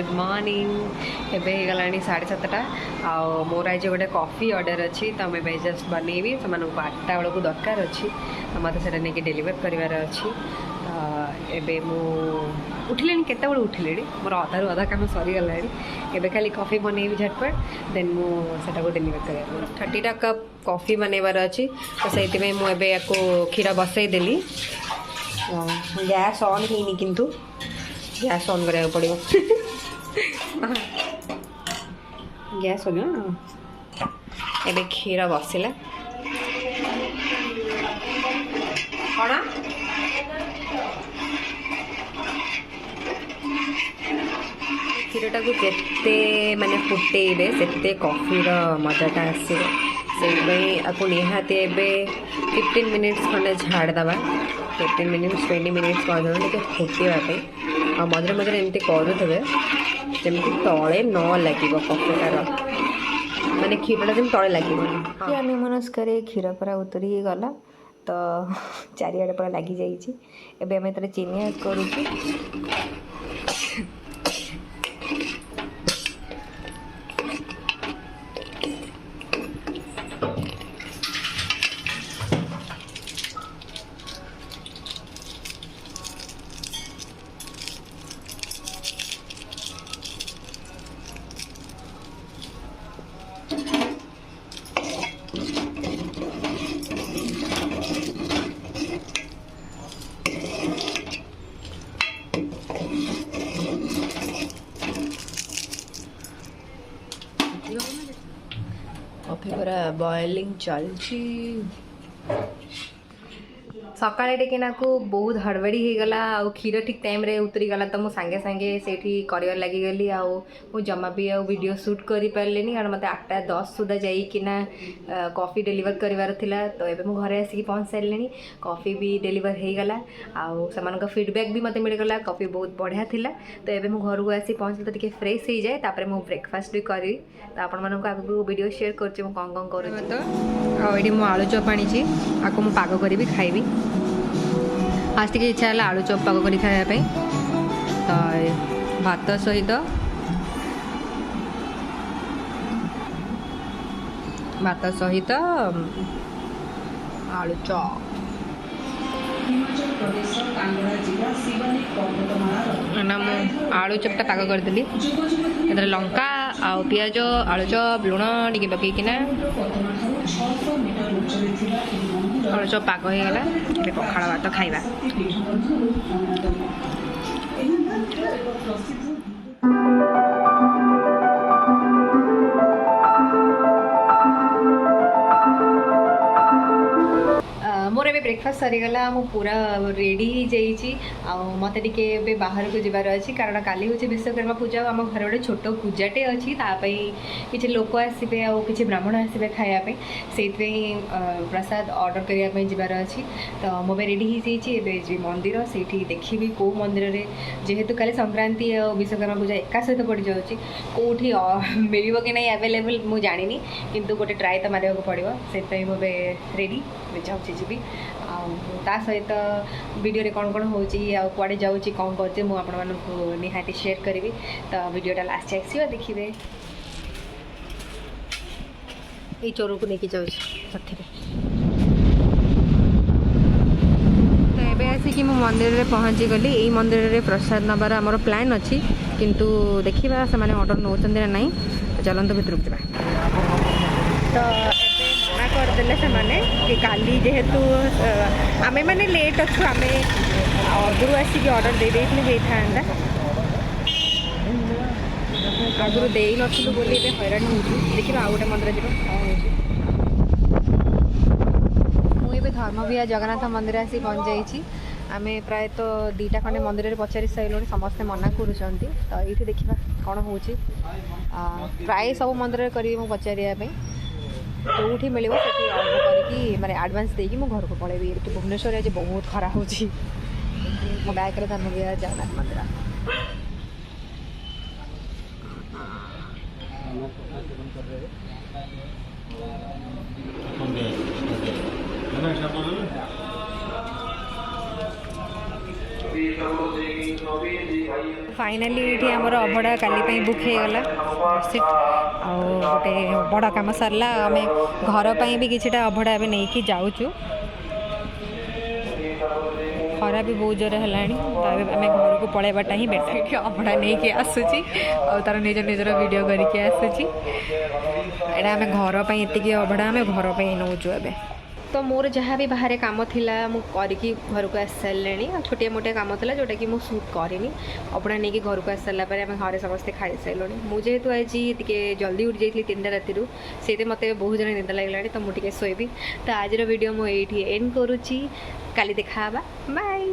Good morning एबे गलानी 7:30 आउ मोर आज गोटे कॉफी ऑर्डर अच्छी तो मैं जस्ट बनैबी से 8टा बेलू दरकार अच्छी तो मत से नहीं डेलीवर करार अच्छी एबे मु उठिले केत उठिले मोर अधारू अधा कम सरीगला एबे खाली कॉफी बनैबी झटपट देन मुझे डेलीवर कर 30टा कप कॉफी बनैबार अच्छी तो से मुझे या क्षीर बसईदेली गैस ऑन है किंतु गैस ऑन करा पड़ो गैस हो गया एबे क्षीर बसला कौन क्षीरटा को जिते माने फुटेबे से कॉफीर मजाटा आसो से निहाती एबे 15 मिनिट्स खंडे झाड़दबा 15 मिनिट्स 20 मिनिट्स कर फुटापी आ मझे मझे एमती करुवे जमी तले न लगे कॉफीटार माने क्षीरटा जमी तले लगे आम मनस्क क्षीर पूरा उतरी गला तो चारिआडे पूरा लगी जाइए आम तर चीनी ऐड करुँ कॉफी पूरा बॉइलिंग चलची सकाळे टेकिना को बहुत हड़बड़ी हो गला आ क्षीर ठीक टाइम रे उतरी गला तो मु सांगे सांगे सेठी करियर लगी गली आ मु जमा भी आ वीडियो शूट करि पारलेनी कारण मते 8:10 सुधा जाई किना कॉफी डिलीवर करिवार थिला तो एबे मु घरे आसी पहुंच सारलेनी कॉफी भी डिलीवर हो गला आ समान का फीडबैक भी मते मिल गला कॉफी बहुत बढ़िया थिला तो एबे मु घर को आसी पहुंचले तो टिके फ्रेश हो जाए तापर मु ब्रेकफास्ट भी करी तो आपण मानको आगु वीडियो शेयर करछि मु कोन करू तो आ एडी मु आलू चॉप आनी छी आको मु पागो करी भी खाइबी आज टी इच्छा है आलू चॉप पाग कर खायापी तो भात सहित आलू चॉप ना मु आलू चॉपटा पाग करदेली इधर लंका आउ पियाज आलू चॉप लुण टी पकईकिना आलू चॉप पाग हो गला पखाड़ भात खाइबा मोर ए ब्रेकफास्ट सरीगला मु पूरा रेडी हो मत टे बाहर को जबार अच्छी कारण काली हूँ विश्वकर्मा पूजा आम घर गोटे छोट पूजाटे अच्छी किसी लोक आसबे कि ब्राह्मण आसबे खायापी से प्रसाद ऑर्डर करने जबार अच्छी तो मुझे रेडी हो मंदिर से देखी कौ मंदिर में जेहेतु काली संक्रांति और विश्वकर्मा पूजा एका सहित पड़ जाऊँगी कौटी मिल कि नहीं अवेलेबल मुझे जानी किंतु गोटे ट्राए तो मारे पड़ो से मुझे रेडी जाऊँगी जी ता सहित वीडियो रे कौन कौन होची कुआडे जाऊँगी कौन करते मुझे निहाती शेयर करी तो वीडियोटा लास्ट आसो देखिए ये चोर को लेकिन जाऊँ तो ये आसिक मंदिर में पहुँची गली यही मंदिर में प्रसाद नबार आमर प्लान अच्छी किंतु देखा से ऑर्डर नौ ना चलत भितर जा तो मना करदे से काली जेहेतु आमे मैंने लेट अच्छु आम आगुरी आसिक ऑर्डर दे था आगुरी दे नथुलु बोली हैरान हो देखा आउ गोटे मंदिर मुझे धर्मविहार जगन्नाथ मंदिर आसी पहुँच जाइए आम प्रायतः 2टा खंडे मंदिर में पचारि सारे समस्ते मना कर तो ये देखा कौन हो प्राय सब मंदिर में करी पचारे कौटी मिले ऑर्डर करके माने एडवांस देकी मो घर को पलैबी भुवनेश्वर आज बहुत खरा हो मो बैक धर्मविहार जगन्नाथ मंदिर फाइनाली ये आमर अभड़ा काली बुक हो गला गोटे बड़ कम सरला आम घर भी किछिटा अभड़ा भी नहीं कि जाऊँ खरा भी बहुत जोर है आम घर को पलैबाटा ही बेटर अभड़ा नहीं कि आसूची और तार निज निजर वीडियो करके आसूची एटा आम घर पर अभड़ा आम घर पर नौचु ए तो मोर जहाँ भी बाहर काम थिला मु करके घर को आसी सारे छोटिया मोटिया काम था जोटा कि मुझे सुट करनी अपना नहीं घर को आसी सारा आम घर समस्ते खाई सारे मुझे आज टी जल्दी उठी जाइए 3टा राति से मत बहुत जन निंदा लगे तो मुझे शोबी तो आज वीडियो मुझे एंड करुच्ची काली देखा बाय।